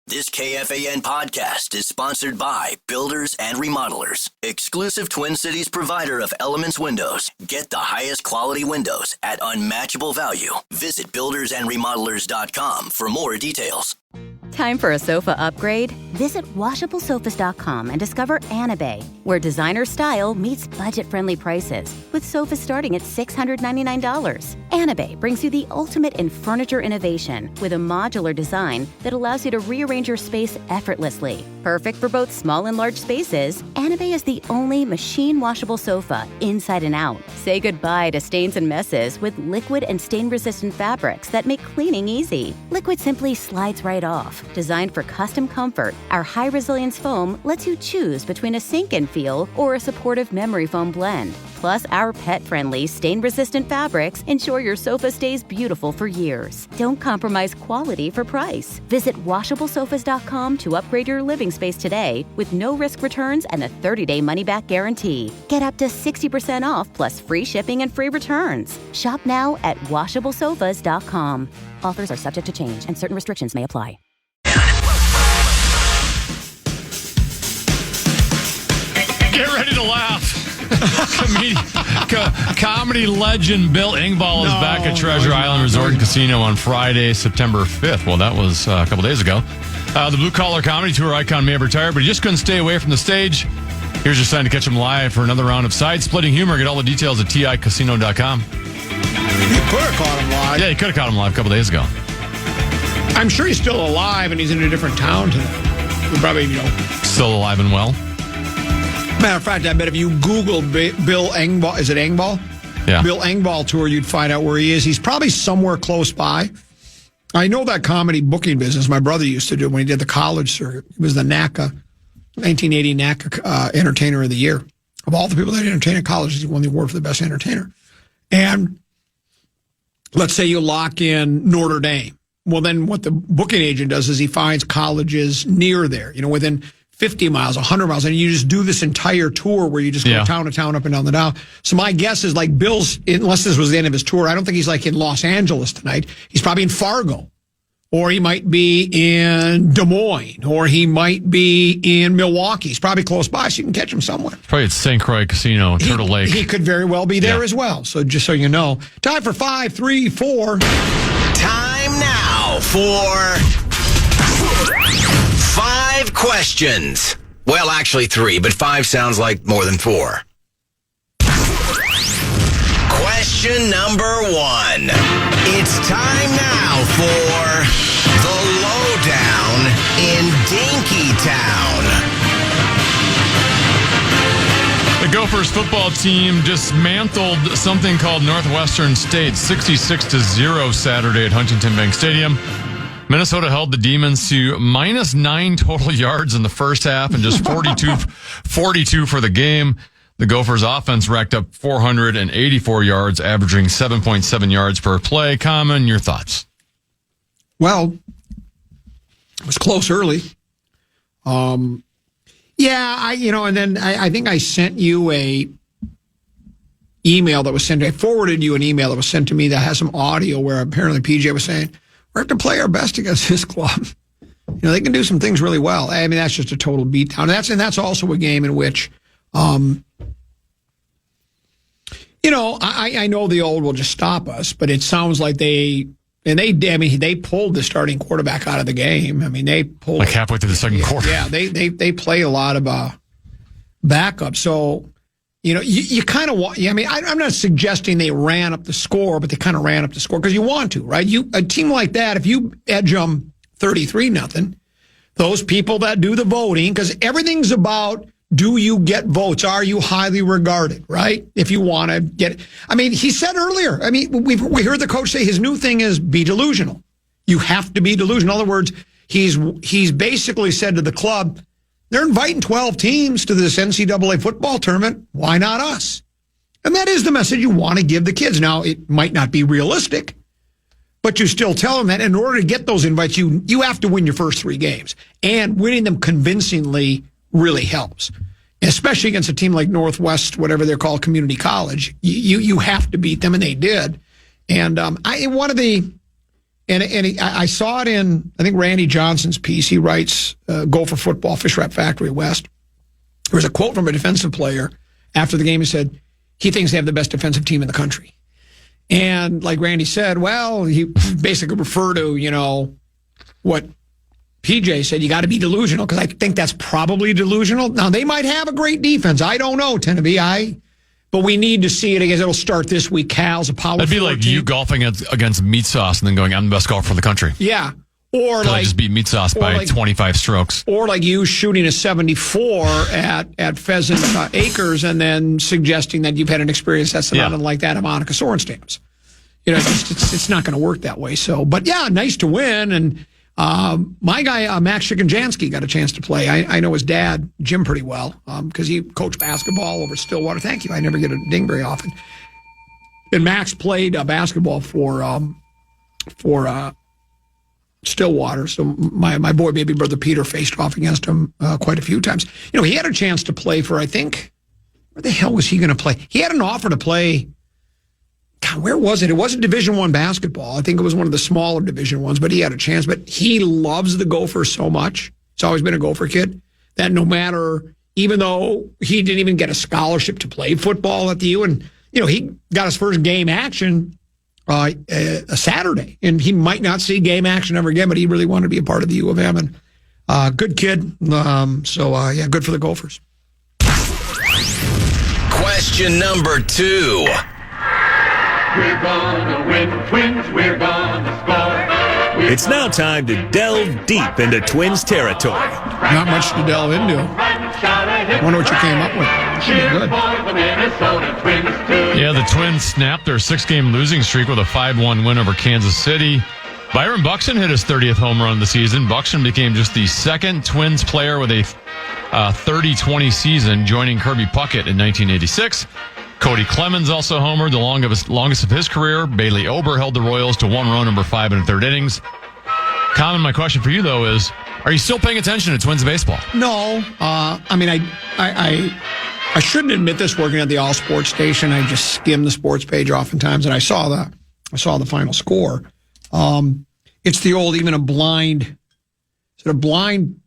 This KFAN podcast is sponsored by Builders and Remodelers, exclusive Twin Cities provider of Elements Windows. Get the highest quality windows at unmatchable value. Visit buildersandremodelers.com for more details. Time for a sofa upgrade? Visit WashableSofas.com and discover Anabay, where designer style meets budget-friendly prices, with sofas starting at $699. Anabay brings you the ultimate in furniture innovation with a modular design that allows you to rearrange your space effortlessly. Perfect for both small and large spaces, Anabay is the only machine-washable sofa inside and out. Say goodbye to stains and messes with liquid and stain-resistant fabrics that make cleaning easy. Liquid simply slides right off. Designed for custom comfort, our high-resilience foam lets you choose between a sink-in feel or a supportive memory foam blend. Plus, our pet-friendly, stain-resistant fabrics ensure your sofa stays beautiful for years. Don't compromise quality for price. Visit WashableSofas.com to upgrade your living space today with no-risk returns and a 30-day money-back guarantee. Get up to 60% off plus free shipping and free returns. Shop now at WashableSofas.com. Offers are subject to change and certain restrictions may apply. Get ready to laugh. Comedy legend Bill Engvall is back at Treasure Island Resort and Casino on Friday, September 5th. Well, that was a couple days ago. The blue-collar comedy tour icon may have retired, but he just couldn't stay away from the stage. Here's your sign to catch him live for another round of side-splitting humor. Get all the details at TICasino.com. You could have caught him live. Yeah, you could have caught him live a couple days ago. I'm sure he's still alive and he's in a different town today. He probably, Still alive and well. Matter of fact, I bet if you Google Bill Engvall, is it Engvall? Yeah. Bill Engvall tour, you'd find out where he is. He's probably somewhere close by. I know that comedy booking business my brother used to do when he did the college circuit. He was the NACA, 1980 NACA Entertainer of the Year. Of all the people that entertain at college, he won the award for the best entertainer. And let's say you lock in Notre Dame. Well, then what the booking agent does is he finds colleges near there, within 50 miles, 100 miles, and you just do this entire tour where you just go town to town, up and down the down. So my guess is like Bill's, unless this was the end of his tour, I don't think he's like in Los Angeles tonight. He's probably in Fargo, or he might be in Des Moines, or he might be in Milwaukee. He's probably close by, so you can catch him somewhere. Probably at St. Croix Casino, Turtle Lake. He could very well be there as well. So just so you know. Time for 5, 3, 4. Time now for 5 questions. Well, actually 3, but 5 sounds like more than 4. Question number 1. It's time now for the lowdown in Dinkytown. The Gophers football team dismantled something called Northwestern State 66-0 Saturday at Huntington Bank Stadium. Minnesota held the Demons to -9 total yards in the first half and just 42 for the game. The Gophers offense racked up 484 yards, averaging 7.7 yards per play. Common, your thoughts? Well, it was close early. And then I think I sent you a email that was sent. I forwarded you an email that was sent to me that has some audio where apparently PJ was saying, we have to play our best against this club. They can do some things really well. I mean, that's just a total beatdown. And that's also a game in which, I know the old will just stop us, but it sounds like they pulled the starting quarterback out of the game. I mean, they pulled like halfway through the second quarter. Yeah, they play a lot of backup. So, you kind of want. I'm not suggesting they ran up the score, but they kind of ran up the score because you want to, right? A team like that, if you edge them 33-0, those people that do the voting, because everything's about, do you get votes? Are you highly regarded, right? If you want to get, he said earlier, we heard the coach say his new thing is be delusional. You have to be delusional. In other words, he's basically said to the club, they're inviting 12 teams to this NCAA football tournament. Why not us? And that is the message you want to give the kids. Now, it might not be realistic, but you still tell them that in order to get those invites, you have to win your first 3 games. And winning them convincingly really helps, especially against a team like Northwest, whatever they're called, Community College. You have to beat them, and they did. And one of the I saw it in, I think, Randy Johnson's piece. He writes, Gopher Football, Fish Wrap Factory West. There was a quote from a defensive player after the game. He said, he thinks they have the best defensive team in the country. And like Randy said, well, he basically referred to, what PJ said, you got to be delusional, because I think that's probably delusional. Now, they might have a great defense. I don't know, Tennessee. But we need to see it again. It'll start this week. Cal's a power. It'd be like you golfing against Meat Sauce and then going, I'm the best golfer in the country. Yeah. Or I just beat Meat Sauce by 25 strokes. Or like you shooting a 74 at Pheasant Acres and then suggesting that you've had an experience that's not unlike that of Monica Sorenstam's. It's not going to work that way. So, but yeah, nice to win. And my guy, Max Shikanjansky, got a chance to play. I know his dad, Jim, pretty well because he coached basketball over Stillwater. Thank you. I never get a ding very often. And Max played basketball for Stillwater. So my boy, baby brother Peter, faced off against him quite a few times. He had a chance to play for, I think, where the hell was he going to play? He had an offer to play. God, where was it? It wasn't Division I basketball. I think it was one of the smaller Division Is, but he had a chance. But he loves the Gophers so much. He's always been a Gopher kid that no matter, even though he didn't even get a scholarship to play football at the U, and he got his first game action a Saturday, and he might not see game action ever again, but he really wanted to be a part of the U of M, and good kid. So good for the Gophers. Question number 2. We're gonna win, Twins, we're gonna score. It's now time to delve deep into Twins territory. Not much to delve into. I wonder what you came up with. Should be good. Yeah, the Twins snapped their 6-game losing streak with a 5-1 win over Kansas City. Byron Buxton hit his 30th home run of the season. Buxton became just the second Twins player with a 30-20 season, joining Kirby Puckett in 1986. Cody Clemens also homered, the longest of his career. Bailey Ober held the Royals to 1 run, number 5 in the 3rd innings. Common, my question for you, though, is, are you still paying attention to Twins baseball? No. I shouldn't admit this working at the All Sports station. I just skim the sports page oftentimes, and I saw the final score. It's the old, even a blind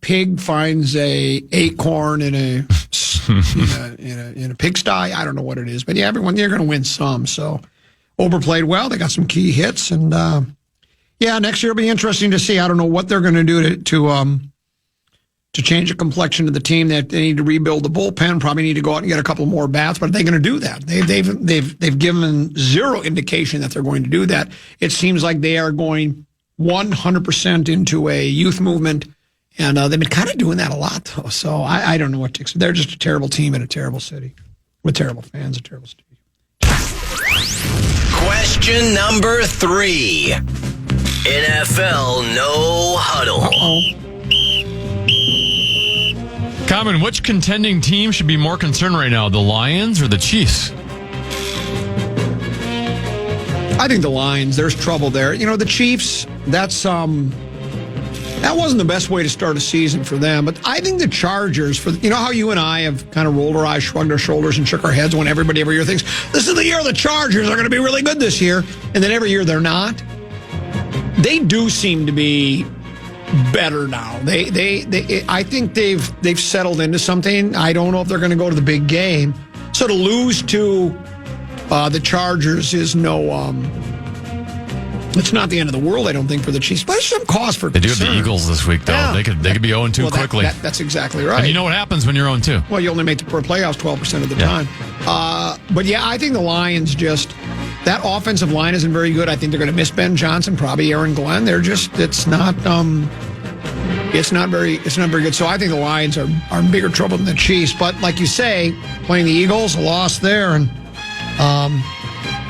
pig finds a acorn in a pigsty. I don't know what it is, but yeah, you're going to win some. So Ober played well. They got some key hits, and next year will be interesting to see. I don't know what they're going to do to change the complexion of the team. That they need to rebuild the bullpen. Probably need to go out and get a couple more bats. But are they going to do that? They've given zero indication that they're going to do that. It seems like they are going 100% into a youth movement, and they've been kind of doing that a lot, though. So I don't know what to expect. They're just a terrible team in a terrible city with terrible fans, a terrible stadium. Question number 3. NFL No Huddle. Common, which contending team should be more concerned right now, the Lions or the Chiefs? I think the Lions, there's trouble there. The Chiefs, that wasn't the best way to start a season for them. But I think the Chargers, how you and I have kind of rolled our eyes, shrugged our shoulders, and shook our heads when everybody every year thinks, this is the year the Chargers are going to be really good this year. And then every year they're not. They do seem to be better now. I think they've settled into something. I don't know if they're going to go to the big game. So to lose to the Chargers is it's not the end of the world, I don't think, for the Chiefs. But there's some cause for concern. They do have the Eagles this week, though. Yeah. They could be 0-2 quickly. That's exactly right. And you know what happens when you're 0-2? Well, you only make the playoffs 12% of the time. But yeah, I think the Lions that offensive line isn't very good. I think they're going to miss Ben Johnson, probably Aaron Glenn. It's not very good. So I think the Lions are in bigger trouble than the Chiefs. But like you say, playing the Eagles, a loss there, and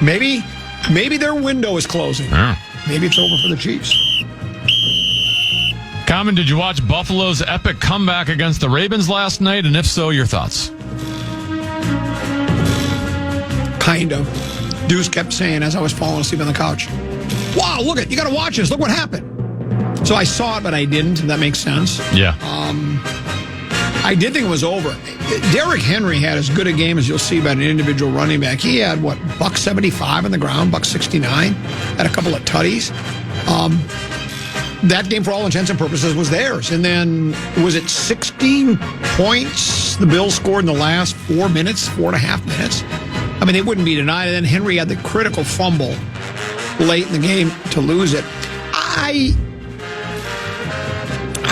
maybe their window is closing. Maybe it's over for the Chiefs. Common, did you watch Buffalo's epic comeback against the Ravens last night? And if so, your thoughts? Kind of. Deuce kept saying as I was falling asleep on the couch, wow, look you got to watch this. Look what happened. So I saw it, but I didn't. If that makes sense. Yeah. I did think it was over. Derrick Henry had as good a game as you'll see by an individual running back. He had, $175 on the ground, $169. Had a couple of tutties. That game, for all intents and purposes, was theirs. And then, was it 16 points the Bills scored in the last 4 minutes, 4.5 minutes? I mean, it wouldn't be denied. And then Henry had the critical fumble late in the game to lose it. I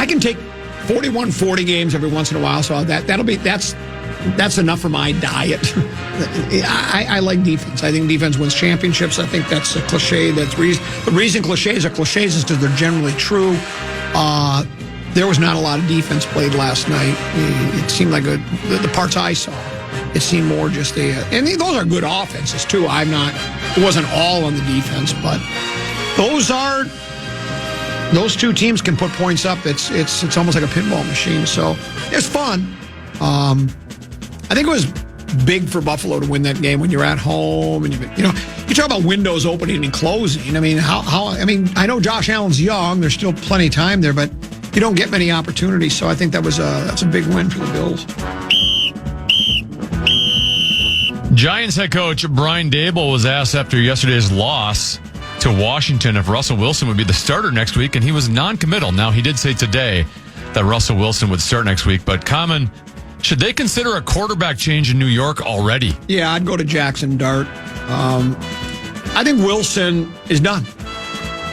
can take 41-40 games every once in a while, so that's enough for my diet. I like defense. I think defense wins championships. I think that's a cliche. The reason cliches are cliches is because they're generally true. There was not a lot of defense played last night. It seemed like the parts I saw, it seemed more just and those are good offenses too. It wasn't all on the defense, but those two teams can put points up. It's almost like a pinball machine. So it's fun. I think it was big for Buffalo to win that game when you're at home, and you talk about windows opening and closing. I mean, I know Josh Allen's young. There's still plenty of time there, but you don't get many opportunities. So I think that's a big win for the Bills. Giants head coach Brian Daboll was asked after yesterday's loss to Washington if Russell Wilson would be the starter next week, and he was non-committal. Now, he did say today that Russell Wilson would start next week, but should they consider a quarterback change in New York already? Yeah, I'd go to Jackson Dart. I think Wilson is done.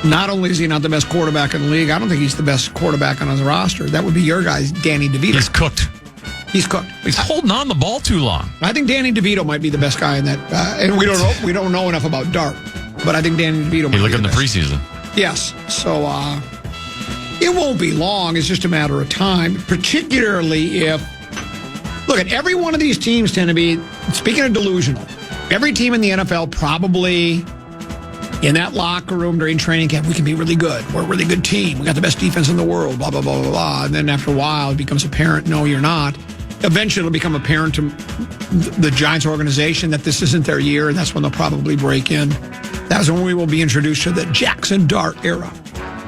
Not only is he not the best quarterback in the league, I don't think he's the best quarterback on his roster. That would be your guy, Danny DeVito. He's cooked. He's cooked. He's holding on the ball too long. I think Danny DeVito might be the best guy in that. And we don't know enough about Dart, but I think Danny DeVito might be look in the preseason. Yes. So it won't be long. It's just a matter of time, particularly if... Look, at every one of these teams tend to be, speaking of delusional, every team in the NFL probably in that locker room during training camp, we can be really good. We're a really good team. We got the best defense in the world, blah, blah, blah, blah, blah. And then after a while, it becomes apparent, no, you're not. Eventually, it'll become apparent to the Giants organization that this isn't their year, and that's when they'll probably break in. That's when we will be introduced to the Jackson Dart era.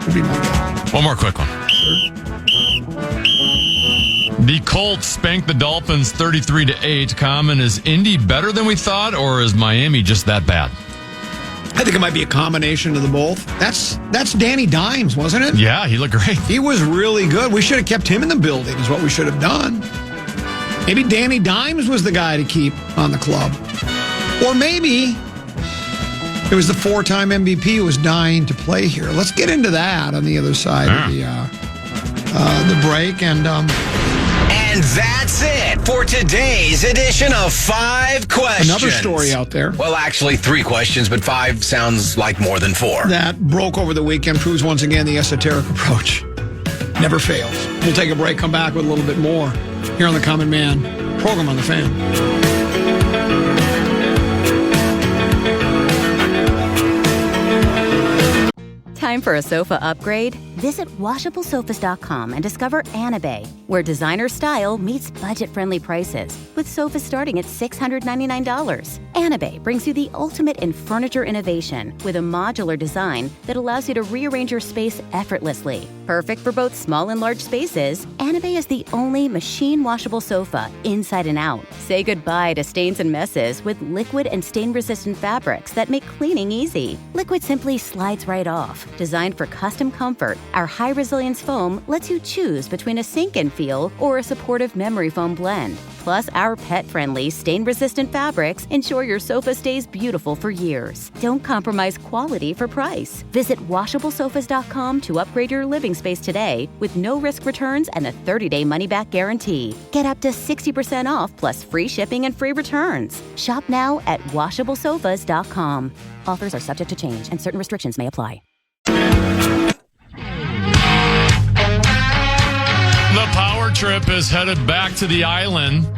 Would be my guess. One more quick one. Sure. The Colts spanked the Dolphins 33-8. Common, is Indy better than we thought, or is Miami just that bad? I think it might be a combination of the both. That's Danny Dimes, wasn't it? Yeah, he looked great. He was really good. We should have kept him in the building is what we should have done. Maybe Danny Dimes was the guy to keep on the club. Or maybe it was the 4-time MVP who was dying to play here. Let's get into that on the other side of the break. And that's it for today's edition of 5 Questions. Another story out there. Well, actually 3 questions, but 5 sounds like more than 4. That broke over the weekend proves once again the esoteric approach never fails. We'll take a break, come back with a little bit more here on the Common Man program on the Fan. Time for a sofa upgrade? Visit WashableSofas.com and discover Anabay, where designer style meets budget-friendly prices, with sofas starting at $699. Anabay brings you the ultimate in furniture innovation with a modular design that allows you to rearrange your space effortlessly. Perfect for both small and large spaces, Anabay is the only machine-washable sofa inside and out. Say goodbye to stains and messes with liquid and stain-resistant fabrics that make cleaning easy. Liquid simply slides right off. Designed for custom comfort, our high-resilience foam lets you choose between a sink-in feel or a supportive memory foam blend. Plus, our pet-friendly, stain-resistant fabrics ensure your sofa stays beautiful for years. Don't compromise quality for price. Visit WashableSofas.com to upgrade your living space today with no-risk returns and a 30-day money-back guarantee. Get up to 60% off plus free shipping and free returns. Shop now at WashableSofas.com. Offers are subject to change and certain restrictions may apply. The Power Trip is headed back to the island.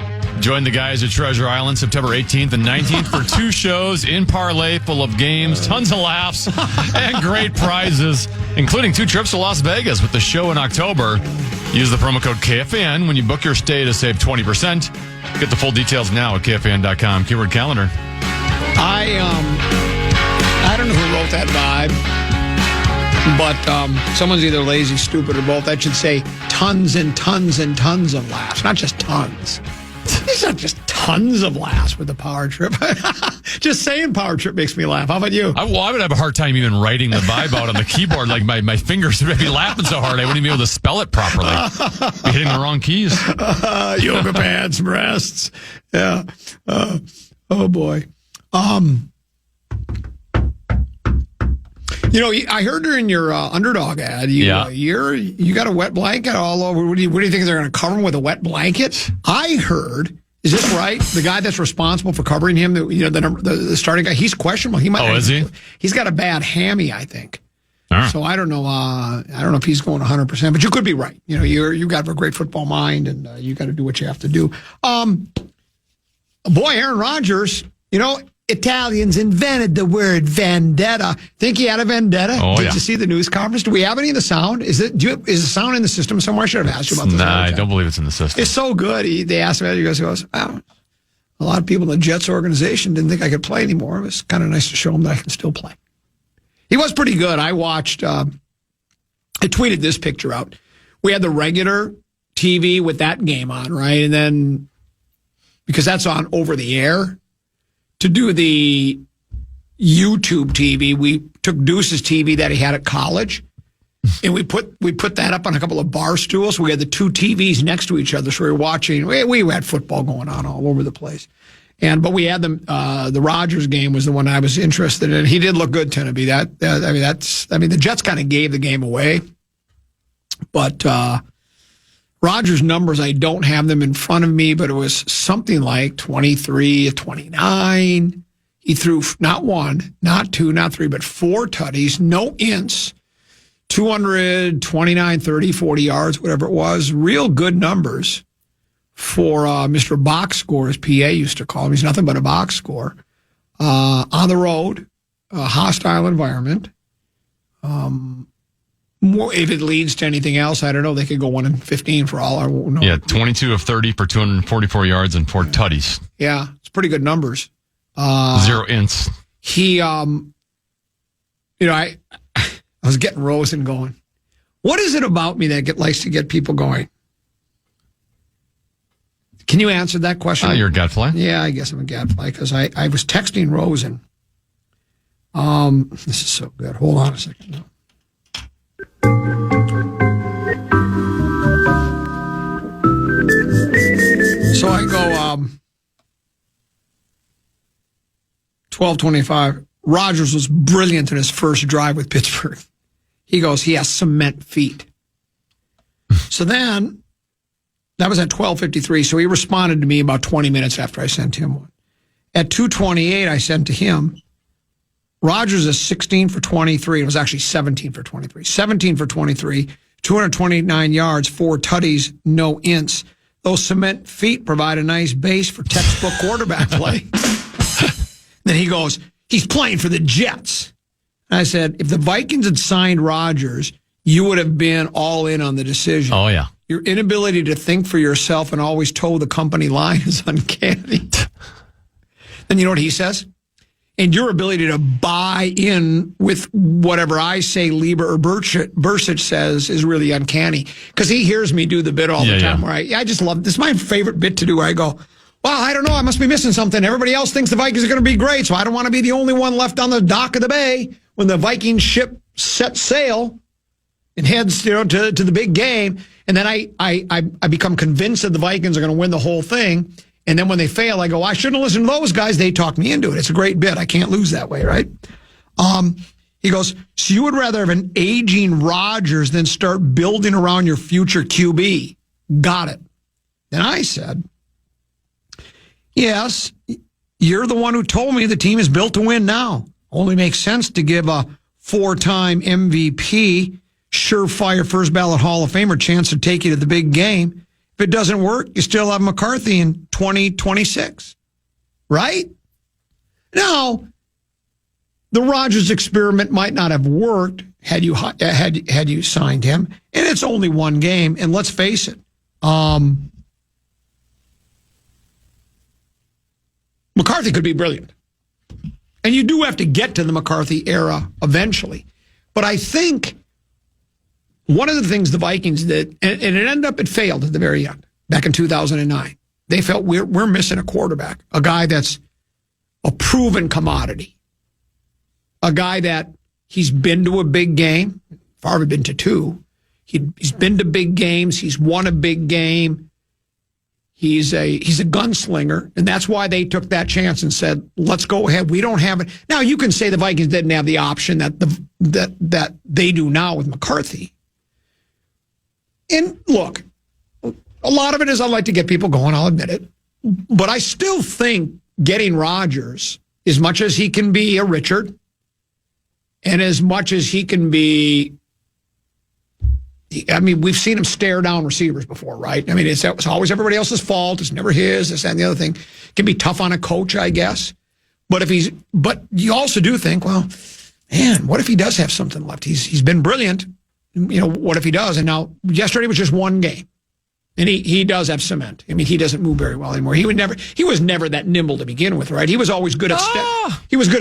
Join the guys at Treasure Island September 18th and 19th for 2 shows in parlay full of games, tons of laughs, and great prizes, including 2 trips to Las Vegas with the show in October. Use the promo code KFAN when you book your stay to save 20%. Get the full details now at KFAN.com. Keyword calendar. I don't know who wrote that vibe. But someone's either lazy, stupid, or both. That should say tons and tons and tons of laughs, not just tons. It's not just tons of laughs with the Power Trip. Just saying power trip makes me laugh. How about you? I would have a hard time even writing the vibe out on the keyboard. Like my fingers would be laughing so hard I wouldn't be able to spell it properly. Be hitting the wrong keys. Yoga pants, breasts. Yeah. Oh boy. I heard during your underdog ad, you got a wet blanket all over. What do you think they're going to cover him with a wet blanket? I heard. Is this right? The guy that's responsible for covering him, the starting guy, he's questionable. He might. Oh, is he? He's got a bad hammy, I think. Right. So I don't know. I don't know if he's going 100%, but you could be right. You got a great football mind, and you got to do what you have to do. Boy, Aaron Rodgers. Italians invented the word vendetta. Think he had a vendetta? Oh, Did you see the news conference? Do we have any of the sound? Is the sound in the system somewhere? I should have asked you about this. Nah, I don't believe it's in the system. It's so good. They asked him, he goes, a lot of people in the Jets organization didn't think I could play anymore. It was kind of nice to show them that I can still play. He was pretty good. I watched, I tweeted this picture out. We had the regular TV with that game on, right? And then, because that's on over the air, to do the YouTube TV, we took Deuce's TV that he had at college, and we put that up on a couple of bar stools. So we had the two TVs next to each other, so we were watching. We had football going on all over the place, but we had the Rodgers game was the one I was interested in. He did look good, Tenneby. The Jets kind of gave the game away, but Rodgers' numbers, I don't have them in front of me, but it was something like 23 of 29. He threw not one, not two, not three, but 4 tutties, no ints, 229, 30, 40 yards, whatever it was. Real good numbers for Mr. Box Score, as PA used to call him. He's nothing but a box score. On the road, a hostile environment. More, if it leads to anything else, I don't know. They could go 1-15 for all I know. Yeah, 22 of 30 for 244 yards and 4 tutties. Yeah, it's pretty good numbers. 0 ints. He, I was getting Rosen going. What is it about me that likes to get people going? Can you answer that question? You're a gadfly? Yeah, I guess I'm a gadfly because I was texting Rosen. This is so good. Hold on a second now. So I go 12:25. Rodgers was brilliant in his first drive with Pittsburgh. He goes, he has cement feet. So then, that was at 12:53. So he responded to me about 20 minutes after I sent him one. At 2:28, I sent to him, Rodgers is 16 for 23. It was actually 17 for 23. 17 for 23, 229 yards, 4 tutties, no ints. Those cement feet provide a nice base for textbook quarterback play. Then he goes, he's playing for the Jets. And I said, if the Vikings had signed Rodgers, you would have been all in on the decision. Oh, yeah. Your inability to think for yourself and always toe the company line is uncanny. Then you know what he says? And your ability to buy in with whatever I say, Lieber or Bursic says is really uncanny. Because he hears me do the bit all the time. Yeah. Where I just love this. Is my favorite bit to do. Where I go, well, I don't know. I must be missing something. Everybody else thinks the Vikings are going to be great, so I don't want to be the only one left on the dock of the bay when the Viking ship sets sail and heads to the big game. And then I become convinced that the Vikings are going to win the whole thing. And then when they fail, I go, I shouldn't listen to those guys. They talked me into it. It's a great bit. I can't lose that way, right? He goes, so you would rather have an aging Rodgers than start building around your future QB. Got it. Then I said, yes, you're the one who told me the team is built to win now. Only makes sense to give a 4-time MVP, surefire first ballot Hall of Famer chance to take you to the big game. If it doesn't work, you still have McCarthy in 2026, right? Now, the Rodgers experiment might not have worked had you signed him, and it's only one game. And let's face it, McCarthy could be brilliant, and you do have to get to the McCarthy era eventually. But I think one of the things the Vikings did, and it failed at the very end, back in 2009. They felt we're missing a quarterback, a guy that's a proven commodity. A guy that he's been to a big game. Favre been to 2. He's been to big games. He's won a big game. He's a gunslinger, and that's why they took that chance and said, "Let's go ahead." We don't have it now. You can say the Vikings didn't have the option that they do now with McCarthy. And look, a lot of it is I like to get people going. I'll admit it, but I still think getting Rodgers, as much as he can be a Richard, and as much as he can be. I mean, we've seen him stare down receivers before, right? I mean, it's always everybody else's fault. It's never his, this, and the other thing. It can be tough on a coach, I guess. But you also do think, well, man, what if he does have something left? He's been brilliant. What if he does? And now, yesterday was just one game. And he does have cement. I mean, he doesn't move very well anymore. He was never that nimble to begin with, right? He was always good at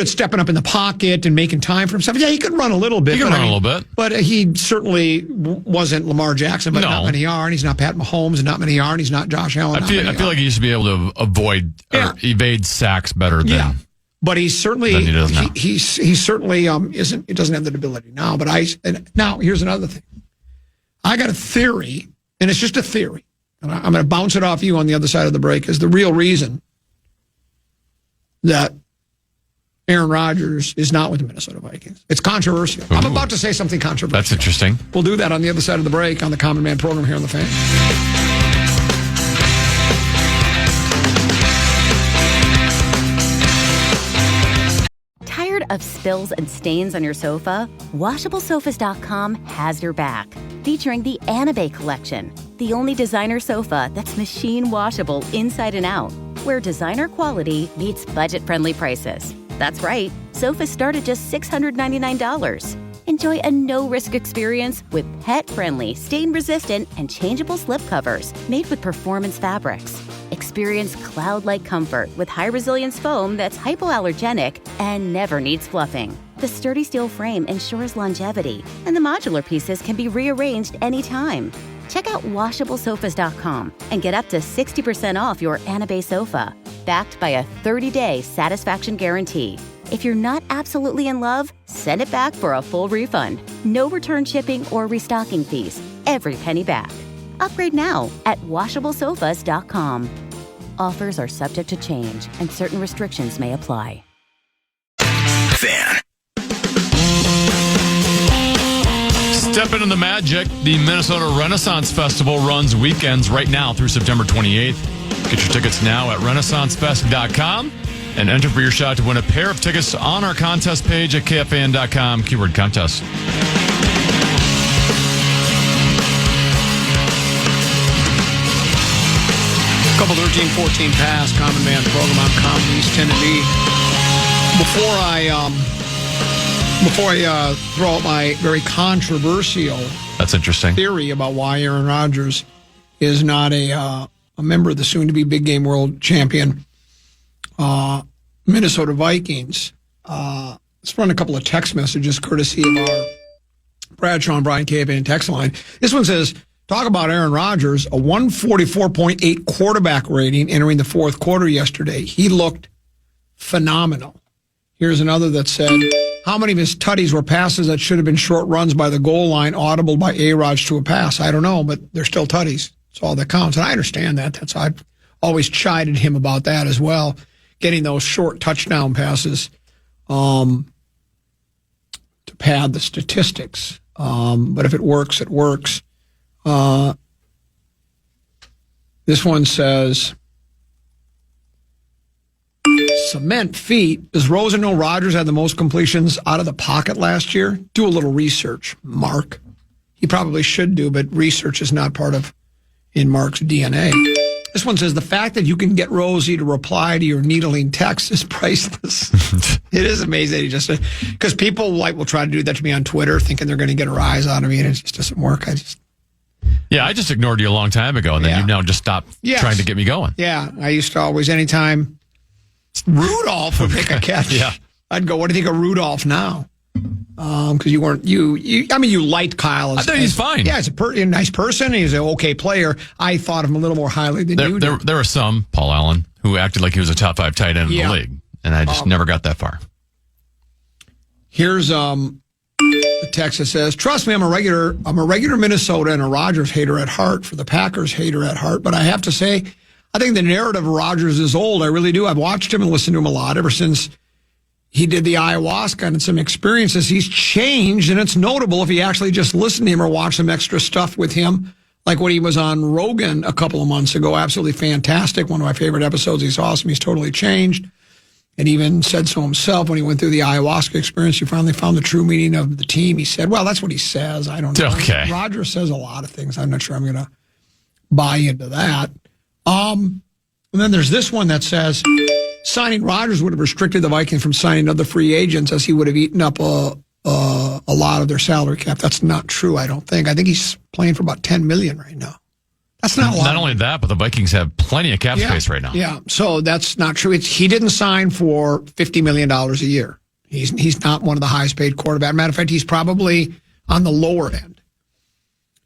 stepping up in the pocket and making time for himself. Yeah, he could run a little bit. But he certainly wasn't Lamar Jackson, but not many are. And he's not Pat Mahomes, and not many are. And he's not Josh Allen. I feel like he used to be able to avoid or evade sacks better than. Yeah. But he's certainly he certainly isn't. It doesn't have that ability now. But now here's another thing. I got a theory, and it's just a theory. And I'm going to bounce it off you on the other side of the break, is the real reason that Aaron Rodgers is not with the Minnesota Vikings. It's controversial. Ooh. I'm about to say something controversial. That's interesting. We'll do that on the other side of the break on the Common Man program here on The Fan. Tired of spills and stains on your sofa? WashableSofas.com has your back. Featuring the Anabay collection, the only designer sofa that's machine washable inside and out, where designer quality meets budget-friendly prices. That's right, sofas start at just $699. Enjoy a no-risk experience with pet-friendly, stain-resistant, and changeable slipcovers made with performance fabrics. Experience cloud-like comfort with high-resilience foam that's hypoallergenic and never needs fluffing. The sturdy steel frame ensures longevity, and the modular pieces can be rearranged anytime. Check out WashableSofas.com and get up to 60% off your Anabay sofa, backed by a 30-day satisfaction guarantee. If you're not absolutely in love, send it back for a full refund. No return shipping or restocking fees. Every penny back. Upgrade now at WashableSofas.com. Offers are subject to change, and certain restrictions may apply. Fan. Step into the magic. The Minnesota Renaissance Festival runs weekends right now through September 28th. Get your tickets now at renaissancefest.com and enter for your shot to win a pair of tickets on our contest page at KFAN.com, keyword contest. Couple 13-14 pass, Common Man program on Common East Tennessee. Before I throw out my very controversial theory about why Aaron Rodgers is not a member of the soon-to-be Big Game World Champion Minnesota Vikings, let's run a couple of text messages courtesy of our Bradshaw and Brian KFAN text line. This one says, talk about Aaron Rodgers, a 144.8 quarterback rating entering the fourth quarter yesterday. He looked phenomenal. Here's another that said, how many of his tutties were passes that should have been short runs by the goal line, audible by A-Rod to a pass? I don't know, but they're still tutties. That's all that counts. And I understand that. I've always chided him about that as well, getting those short touchdown passes to pad the statistics. But if it works, it works. This one says, cement feet. Does Rosen know Rodgers had the most completions out of the pocket last year? Do a little research, Mark. He probably should do, but research is not part of in Mark's DNA. This one says, the fact that you can get Rosie to reply to your needling text is priceless. It is amazing. He just, because people will try to do that to me on Twitter, thinking they're going to get a rise out of me, and it just doesn't work. I just ignored you a long time ago, and then you've now just stopped trying to get me going. Yeah, I used to always, anytime Rudolph would make a catch, I'd go, what do you think of Rudolph now? Because you weren't, you liked Kyle. I thought he's fine. Yeah, he's a nice person. He's an okay player. I thought of him a little more highly than you did. There were some, Paul Allen, who acted like he was a top 5 tight end in the league. and I just never got that far. Here's the text that says, "Trust me, I'm a regular Minnesota and a Rodgers hater at heart, for the Packers hater at heart. But I have to say, I think the narrative of Rodgers is old. I really do. I've watched him and listened to him a lot ever since he did the ayahuasca and some experiences. He's changed, and it's notable if you actually just listen to him or watch some extra stuff with him, like when he was on Rogan a couple of months ago. Absolutely fantastic. One of my favorite episodes. He's awesome. He's totally changed. And even said so himself when he went through the ayahuasca experience. He finally found the true meaning of the team. He said, well, that's what he says. I don't know. Okay. Rodgers says a lot of things. I'm not sure I'm going to buy into that. And then there's this one that says, signing Rodgers would have restricted the Vikings from signing other free agents, as he would have eaten up a lot of their salary cap. That's not true, I don't think. I think he's playing for about $10 million right now. That's not a lot. Not only that, but the Vikings have plenty of cap space right now. Yeah, so that's not true. He didn't sign for $50 million a year. He's not one of the highest paid quarterbacks. Matter of fact, he's probably on the lower end.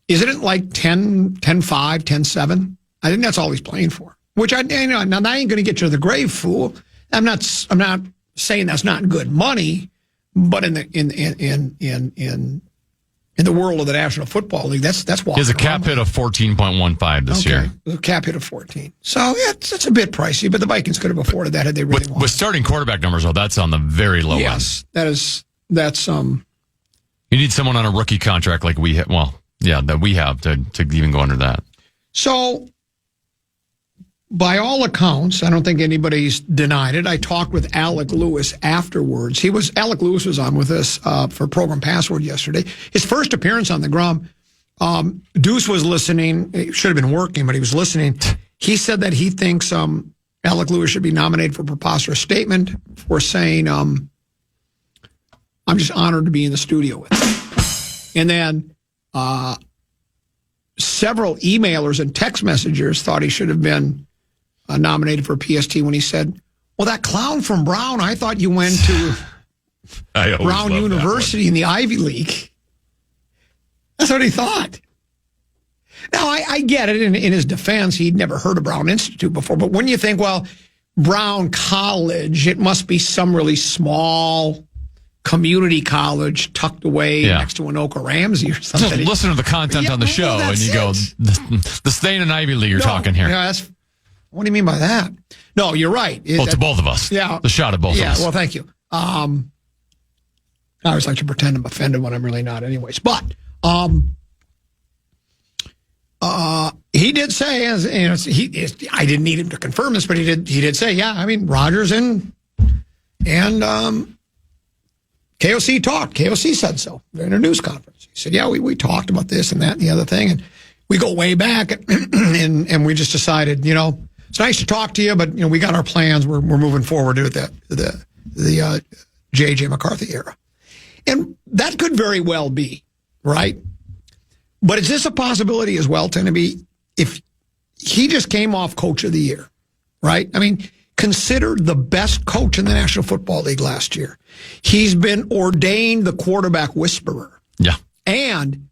Isn't it like 10-5, 10-7? I think that's all he's playing for. Which now that ain't going to get you to the grave, fool. I'm not saying that's not good money, but in the world of the National Football League, that's walking. He has a cap hit of 14.15 this year. A cap hit of 14. So yeah, it's a bit pricey, but the Vikings could have afforded that had they really wanted. With starting quarterback numbers, though, that's on the very low end. Yes, that's You need someone on a rookie contract like we have. Well, yeah, that we have to even go under that. So, by all accounts, I don't think anybody's denied it. I talked with Alec Lewis afterwards. Alec Lewis was on with us for Program Password yesterday. His first appearance on the Grum. Deuce was listening. He should have been working, but he was listening. He said that he thinks Alec Lewis should be nominated for a preposterous statement for saying, I'm just honored to be in the studio with him. And then several emailers and text messengers thought he should have been nominated for PST when he said, well, that clown from Brown, I thought you went to Brown University in the Ivy League. That's what he thought. Now, I get it. In his defense, he'd never heard of Brown Institute before. But when you think, well, Brown College, it must be some really small community college tucked away next to Anoka Ramsey or something. Just listen to the content on the show, and you go, the Stain and Ivy League you're talking here. Yeah, what do you mean by that? No, you're right. To both of us. Yeah. The shot at both of us. Yeah, well, thank you. I always like to pretend I'm offended when I'm really not anyways. But he did say, I didn't need him to confirm this, but he did say, Rodgers and KOC talked. KOC said so in a news conference. He said, we talked about this and that and the other thing, and we go way back, and we just decided, it's nice to talk to you, but we got our plans. We're moving forward with the J.J. McCarthy era, and that could very well be right. But is this a possibility as well, Tenneby? If he just came off Coach of the Year, right? I mean, considered the best coach in the National Football League last year. He's been ordained the quarterback whisperer. Yeah, and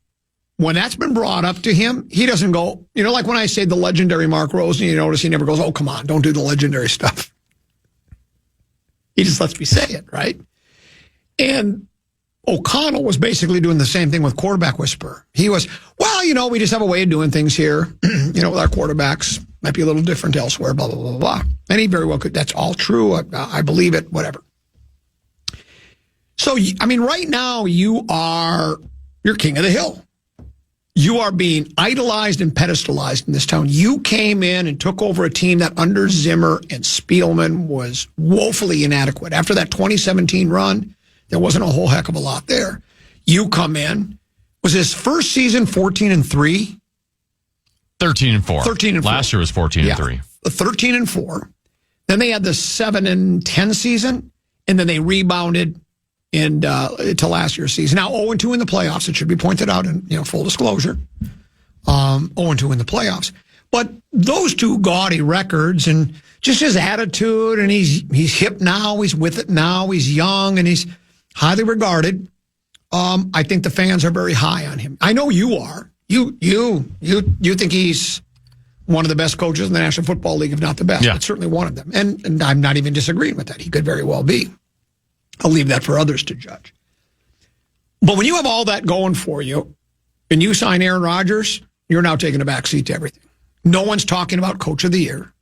when that's been brought up to him, he doesn't go, like when I say the legendary Mark Rosen, you notice he never goes, oh, come on, don't do the legendary stuff. He just lets me say it, right? And O'Connell was basically doing the same thing with quarterback whisperer. He was, we just have a way of doing things here, with our quarterbacks. Might be a little different elsewhere, blah, blah, blah, blah. And he very well could. That's all true. I believe it, whatever. So, right now you're king of the hill. You are being idolized and pedestalized in this town. You came in and took over a team that under Zimmer and Spielman was woefully inadequate. After that 2017 run, there wasn't a whole heck of a lot there. You come in. Was his first season 14-3? 13-4. 13-4. Last year was 14-3. 13-4. Then they had the 7-10 season, and then they rebounded to last year's season. Now 0-2 in the playoffs. It should be pointed out in full disclosure. 0-2 in the playoffs. But those two gaudy records and just his attitude, and he's hip now, he's with it now, he's young, and he's highly regarded. I think the fans are very high on him. I know you are. You think he's one of the best coaches in the National Football League, if not the best. Yeah. But certainly one of them. And I'm not even disagreeing with that. He could very well be. I'll leave that for others to judge. But when you have all that going for you and you sign Aaron Rodgers, you're now taking a back seat to everything. No one's talking about Coach of the Year.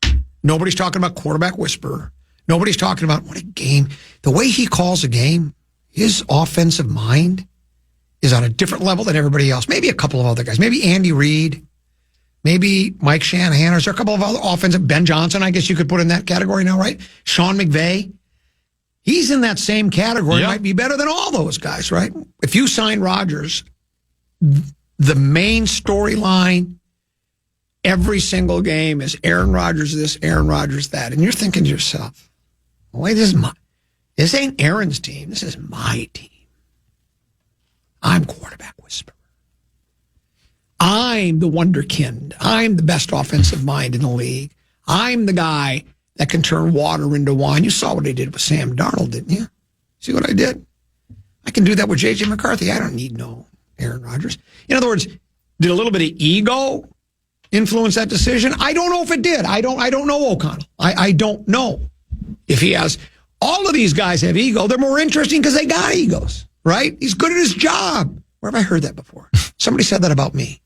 Nobody's talking about quarterback whisperer. Nobody's talking about what a game. The way he calls a game, his offensive mind is on a different level than everybody else. Maybe a couple of other guys. Maybe Andy Reid. Maybe Mike Shanahan. Or is there a couple of other offensive? Ben Johnson, I guess you could put in that category now, right? Sean McVay. He's in that same category. Yep. Might be better than all those guys, right? If you sign Rodgers, the main storyline every single game is Aaron Rodgers this, Aaron Rodgers that. And you're thinking to yourself, wait, this ain't Aaron's team. This is my team. I'm quarterback whisperer. I'm the wonderkind. I'm the best offensive mind in the league. I'm the guy that can turn water into wine. You saw what I did with Sam Darnold, didn't you? See what I did? I can do that with J.J. McCarthy. I don't need no Aaron Rodgers. In other words, did a little bit of ego influence that decision? I don't know if it did. I don't know O'Connell. I don't know if he has. All of these guys have ego. They're more interesting because they got egos, right? He's good at his job. Where have I heard that before? Somebody said that about me.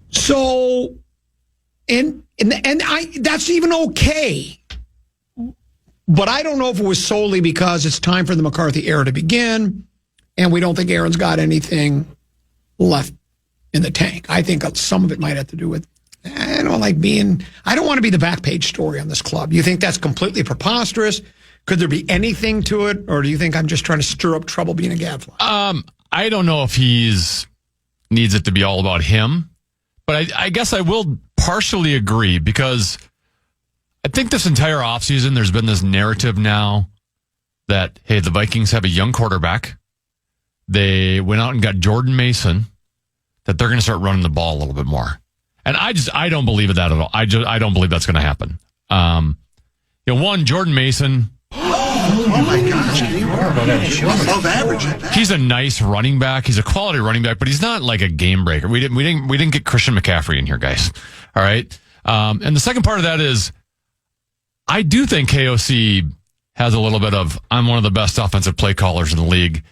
So, and that's even okay. But I don't know if it was solely because it's time for the McCarthy era to begin, and we don't think Aaron's got anything left in the tank. I think some of it might have to do with, I don't want to be the back page story on this club. You think that's completely preposterous? Could there be anything to it? Or do you think I'm just trying to stir up trouble being a gadfly? I don't know if needs it to be all about him, but I guess I will partially agree because I think this entire offseason there's been this narrative now that, hey, the Vikings have a young quarterback. They went out and got Jordan Mason, that they're going to start running the ball a little bit more. And I don't believe that at all. I don't believe that's going to happen. Jordan Mason. Oh my gosh! Above average. He's a nice running back. He's a quality running back, but he's not like a game breaker. We didn't get Christian McCaffrey in here, guys. All right. And the second part of that is, I do think KOC has a little bit of, I'm one of the best offensive play callers in the league.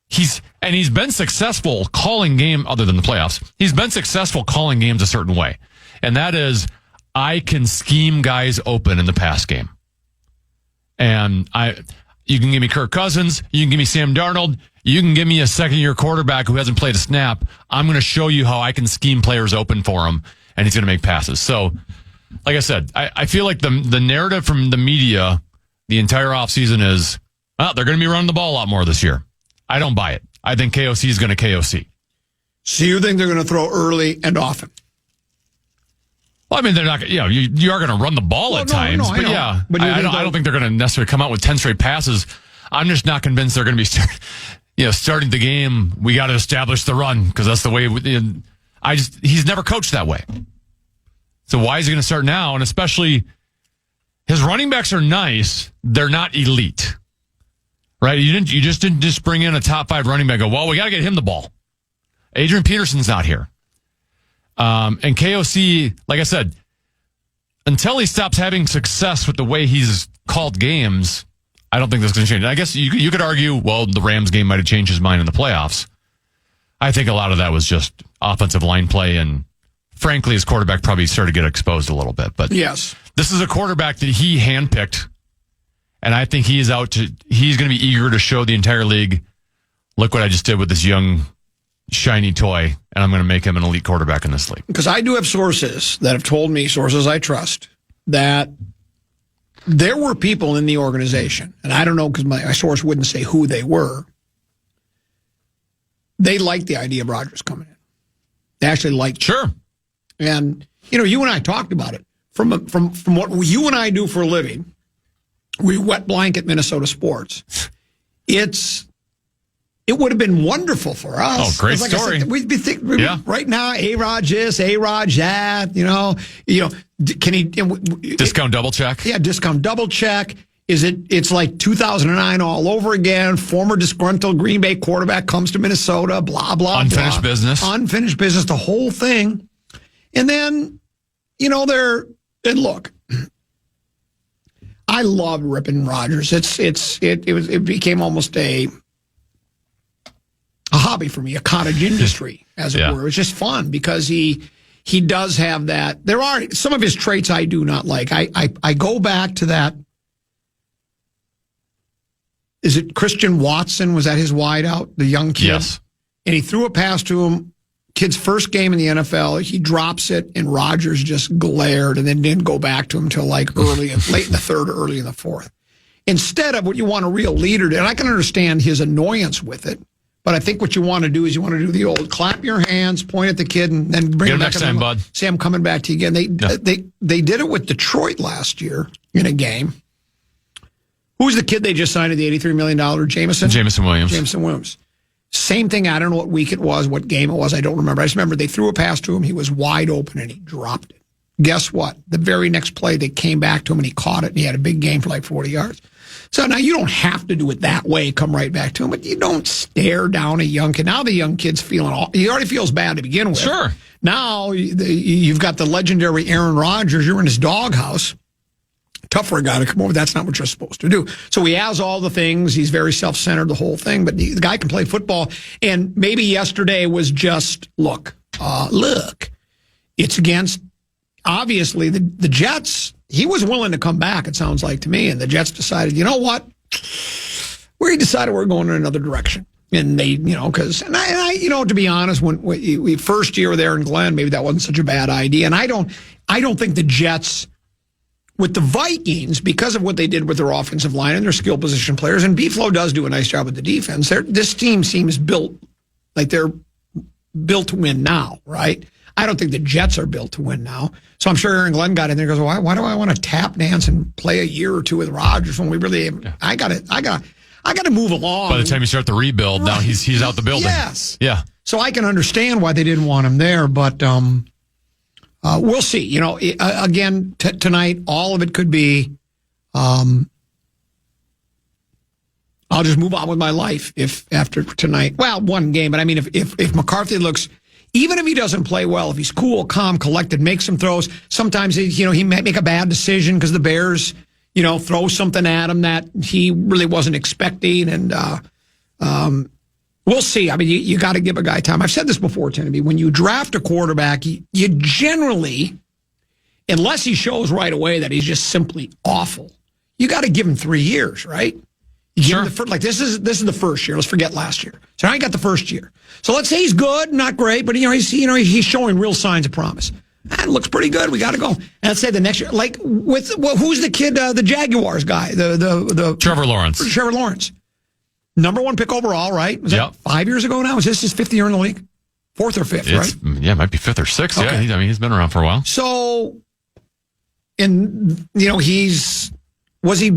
He's been successful calling game other than the playoffs. He's been successful calling games a certain way. And that is, I can scheme guys open in the pass game. And you can give me Kirk Cousins, you can give me Sam Darnold, you can give me a second-year quarterback who hasn't played a snap. I'm going to show you how I can scheme players open for him, and he's going to make passes. So, like I said, I feel like the narrative from the media the entire offseason is, well, they're going to be running the ball a lot more this year. I don't buy it. I think KOC is going to KOC. So you think they're going to throw early and often? Well, I mean, they're not. You are going to run the ball at times, but yeah. But I don't think they're going to necessarily come out with 10 straight passes. I'm just not convinced they're going to be, starting the game. We got to establish the run because that's the way. He's never coached that way. So why is he going to start now? And especially, his running backs are nice. They're not elite, right? You didn't just bring in a top 5 running back. And go, well, we got to get him the ball. Adrian Peterson's not here. And KOC, like I said, until he stops having success with the way he's called games, I don't think that's going to change. I guess you could argue, well, the Rams game might have changed his mind in the playoffs. I think a lot of that was just offensive line play, and frankly, his quarterback probably started to get exposed a little bit. But yes, this is a quarterback that he handpicked, and I think he's going to be eager to show the entire league, look what I just did with this young shiny toy, and I'm going to make him an elite quarterback in this league. Because I do have sources that have told me, sources I trust, that there were people in the organization, and I don't know because my source wouldn't say who they were. They liked the idea of Rodgers coming in. They actually liked it. Sure. And, you and I talked about it. From what you and I do for a living, we wet blanket Minnesota sports. It would have been wonderful for us. Oh, great story. We'd be thinking right now, A-Rod this, A-Rod that, can he... Discount double check? Yeah, discount double check. It's like 2009 all over again. Former disgruntled Green Bay quarterback comes to Minnesota, blah, blah, Unfinished blah. business. Unfinished business, the whole thing. And then, and look, I love ripping Rodgers. It became almost a hobby for me, a cottage industry, as it were. It was just fun because he does have that. There are some of his traits I do not like. I go back to that. Is it Christian Watson? Was that his wideout, the young kid? Yes. And he threw a pass to him. Kid's first game in the NFL. He drops it, and Rodgers just glared and then didn't go back to him until like late in the third or early in the fourth. Instead of what you want a real leader to, and I can understand his annoyance with it, but I think what you want to do is you want to do the old clap your hands, point at the kid, and then bring him back. Next time, bud. Say, I'm coming back to you again. They did it with Detroit last year in a game. Who's the kid they just signed at the $83 million? Jameson Williams. Same thing. I don't know what week it was, what game it was. I don't remember. I just remember they threw a pass to him. He was wide open, and he dropped it. Guess what? The very next play, they came back to him, and he caught it, and he had a big game for like 40 yards. So now you don't have to do it that way, come right back to him, but you don't stare down a young kid. Now the young kid's he already feels bad to begin with. Sure. Now you've got the legendary Aaron Rodgers. You're in his doghouse. Tough for a guy to come over. That's not what you're supposed to do. So he has all the things. He's very self-centered, the whole thing. But the guy can play football. And maybe yesterday was just, look, it's against, obviously, the Jets. He was willing to come back, it sounds like to me. And the Jets decided, you know what? We decided we're going in another direction. And they, because, and I, to be honest, when we first year there in Glenn, maybe that wasn't such a bad idea. And I don't think the Jets, with the Vikings, because of what they did with their offensive line and their skill position players, and B-Flow does do a nice job with the defense, this team seems built like they're built to win now, right? I don't think the Jets are built to win now. So I'm sure Aaron Glenn got in there and goes, why do I want to tap dance and play a year or two with Rodgers when we really I got to move along. By the time you start the rebuild, now he's out the building. Yes. Yeah. So I can understand why they didn't want him there, but we'll see. Again, tonight, all of it could be, I'll just move on with my life if after tonight. Well, one game, but I mean, if McCarthy looks, even if he doesn't play well, if he's cool, calm, collected, makes some throws, sometimes he might make a bad decision because the Bears, throw something at him that he really wasn't expecting, and we'll see. I mean, you got to give a guy time. I've said this before, Tennessee. When you draft a quarterback, you generally, unless he shows right away that he's just simply awful, you got to give him 3 years, right? You give him this is the first year. Let's forget last year. So now you got the first year. So let's say he's good, not great, but he's showing real signs of promise. That looks pretty good. We got to go. And let's say the next year, like who's the kid, the Jaguars guy, the Trevor Lawrence. Trevor Lawrence. Number 1 pick overall, right? Was that 5 years ago now? Is this his 5th year in the league? 4th or 5th, right? Yeah, it might be 5th or 6th. Okay. Yeah, he's been around for a while. So, and, was he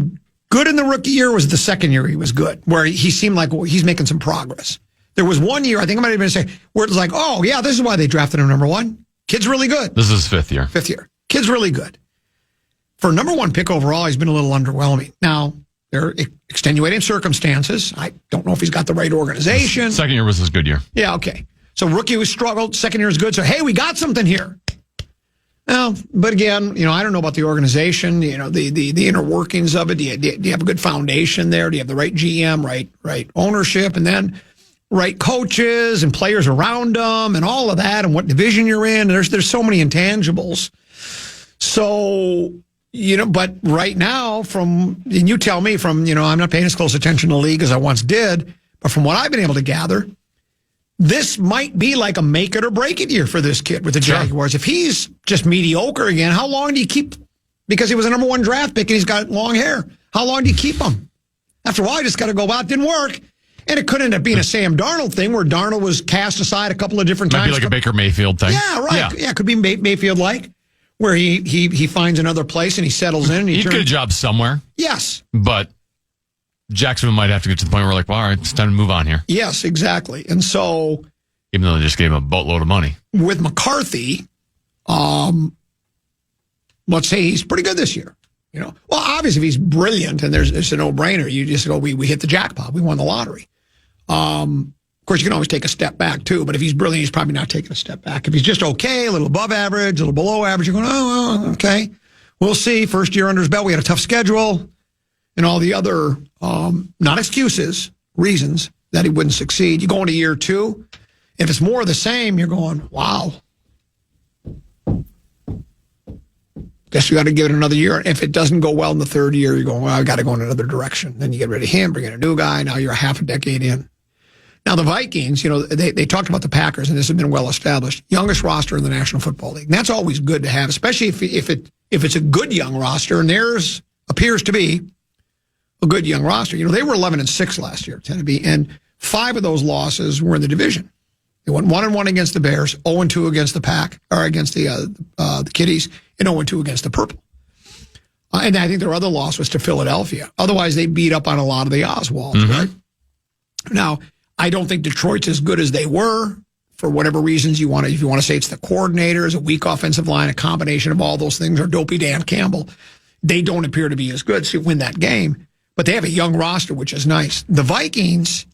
good in the rookie year, or was it the second year he was good, where he seemed like he's making some progress? There was 1 year, I think I might have been saying, where it was like, oh, yeah, this is why they drafted him number 1. Kid's really good. This is his 5th year. 5th year. Kid's really good. For number 1 pick overall, he's been a little underwhelming. Now, there are extenuating circumstances. I don't know if he's got the right organization. Second year was his good year. Yeah, okay. So rookie was struggled. Second year is good. So, hey, we got something here. Well, but again, I don't know about the organization, the inner workings of it. Do you have a good foundation there? Do you have the right GM, right ownership, and then right coaches and players around them and all of that, and what division you're in? There's so many intangibles. So, but right now, and you tell me I'm not paying as close attention to the league as I once did, but from what I've been able to gather, this might be like a make it or break it year for this kid with the Jaguars. If he's just mediocre again, how long do you keep, because he was a number 1 draft pick and he's got long hair, how long do you keep him? After a while, you just got to go, well, it didn't work. And it could end up being a Sam Darnold thing where Darnold was cast aside a couple of different times. Might be like a Baker Mayfield thing. Yeah, right. Yeah, it could be Mayfield-like, where he finds another place and he settles in. And He'd get a job somewhere. Yes. But Jacksonville might have to get to the point where all right, it's time to move on here. Yes, exactly. And so, even though they just gave him a boatload of money. With McCarthy, let's say he's pretty good this year. Well, obviously, if he's brilliant and it's a no-brainer, you just go, we hit the jackpot. We won the lottery. Of course, you can always take a step back, too. But if he's brilliant, he's probably not taking a step back. If he's just okay, a little above average, a little below average, you're going, oh, well, okay. We'll see. First year under his belt, we had a tough schedule. And all the other, not excuses, reasons that he wouldn't succeed. You go into year 2. If it's more of the same, you're going, wow. Guess we got to give it another year. If it doesn't go well in the 3rd year, you're going, well, I got to go in another direction. Then you get rid of him, bring in a new guy. Now you're a half a decade in. Now the Vikings, they talked about the Packers, and this has been well established. Youngest roster in the National Football League. And that's always good to have, especially if it's a good young roster, and theirs appears to be a good young roster. They were 11-6 last year, Tennessee, and 5 of those losses were in the division. They went 1-1 against the Bears, 0-2 against the Pack, or against the Kitties, and 0-2 against the Purple. And I think their other loss was to Philadelphia. Otherwise, they beat up on a lot of the Oswalds, right? Now, I don't think Detroit's as good as they were for whatever reasons you want to. If you want to say it's the coordinators, a weak offensive line, a combination of all those things, or dopey Dan Campbell, they don't appear to be as good to win that game. But they have a young roster, which is nice. The Vikings,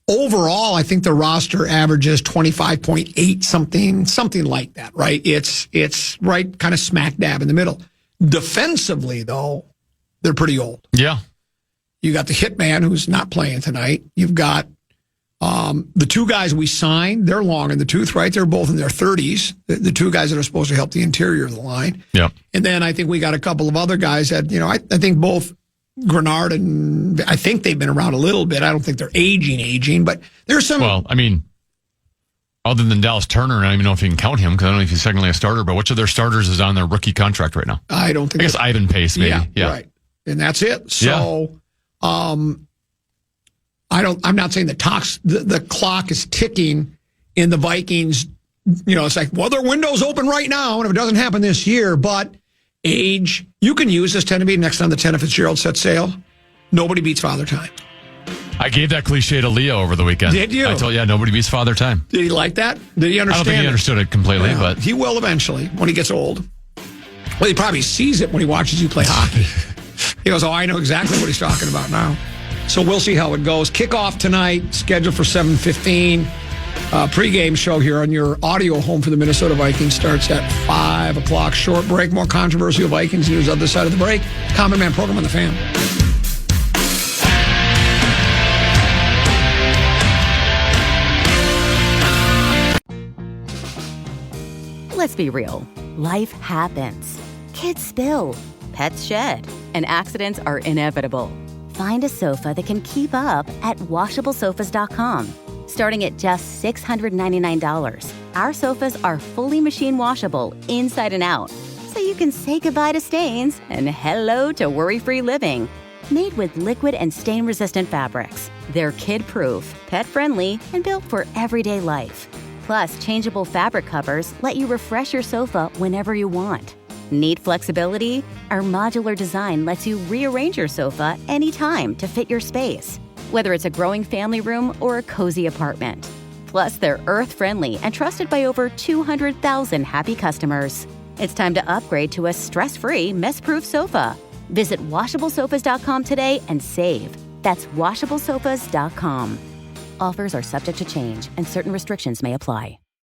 overall, I think the roster averages 25.8 something like that, right? It's right kind of smack dab in the middle. Defensively, though, they're pretty old. Yeah. You got the hitman who's not playing tonight. You've got the 2 guys we signed. They're long in the tooth, right? They're both in their 30s. The 2 guys that are supposed to help the interior of the line. Yeah. And then I think we got a couple of other guys that, I think both Grenard and I think they've been around a little bit. I don't think they're aging, but there's some. Well, I mean, other than Dallas Turner, and I don't even know if you can count him because I don't know if he's secondly a starter, but which of their starters is on their rookie contract right now? I don't think. I guess Ivan Pace, maybe. Yeah, right. And that's it. So, I'm not saying the clock is ticking in the Vikings. It's like, well, their window's open right now, and if it doesn't happen this year, but age, you can use this tend to be next time the Tenna Fitzgerald set sail. Nobody beats Father Time. I gave that cliche to Leo over the weekend. Did you? I told nobody beats Father Time. Did he like that? Did he understand? I don't think he understood it completely, but he will eventually when he gets old. Well, he probably sees it when he watches you play hockey. He goes, "Oh, I know exactly what he's talking about now." So we'll see how it goes. Kickoff tonight, scheduled for 7:15. Pre-game show here on your audio home for the Minnesota Vikings starts at 5 o'clock. Short break, more controversial Vikings news other side of the break. Common Man program on the Fan. Let's be real. Life happens. Kids spill. Pets shed. And accidents are inevitable. Find a sofa that can keep up at washablesofas.com. Starting at just $699, our sofas are fully machine washable inside and out, so you can say goodbye to stains and hello to worry-free living. Made with liquid and stain-resistant fabrics, they're kid-proof, pet-friendly, and built for everyday life. Plus, changeable fabric covers let you refresh your sofa whenever you want. Need flexibility? Our modular design lets you rearrange your sofa anytime to fit your space, whether it's a growing family room or a cozy apartment. Plus, they're earth-friendly and trusted by over 200,000 happy customers. It's time to upgrade to a stress-free, mess-proof sofa. Visit washablesofas.com today and save. That's washablesofas.com. Offers are subject to change and certain restrictions may apply.